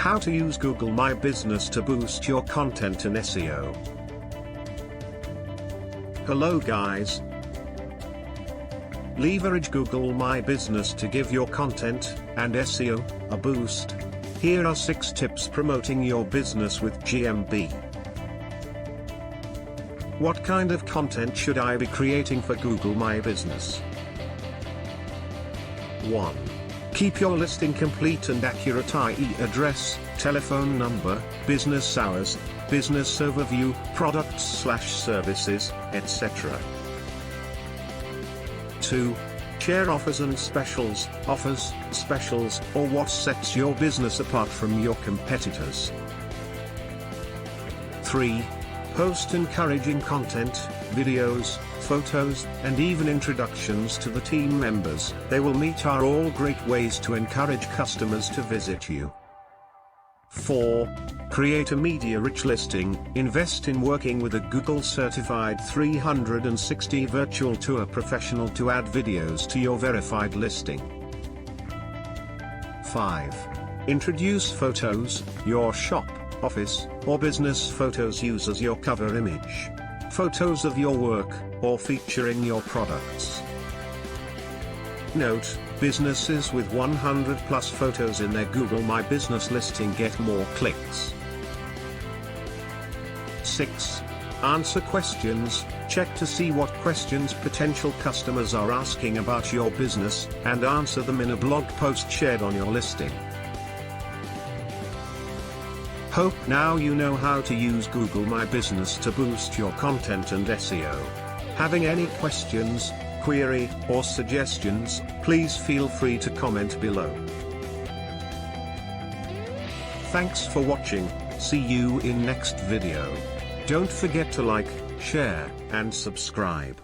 How to use Google My Business to boost your content and SEO. Hello guys. Leverage Google My Business to give your content and SEO a boost. Here are 6 tips promoting your business with GMB. What kind of content should I be creating for Google My Business? 1. Keep your listing complete and accurate, i.e. address, telephone number, business hours, business overview, products/services, etc. 2. Share offers and specials, or what sets your business apart from your competitors. 3. Post encouraging content, videos, photos, and even introductions to the team members. They will meet are all great ways to encourage customers to visit you. 4. Create a media-rich listing. Invest in working with a Google-certified 360 virtual tour professional to add videos to your verified listing. 5. Introduce photos. Your shop, office, or business photos use as your cover image. Photos of your work, or featuring your products. Note, businesses with 100+ photos in their Google My Business listing get more clicks. 6. Answer questions. Check to see what questions potential customers are asking about your business, and answer them in a blog post shared on your listing. Hope now you know how to use Google My Business to boost your content and SEO. Having any questions, query, or suggestions, please feel free to comment below. Thanks for watching. See you in next video. Don't forget to like, share, and subscribe.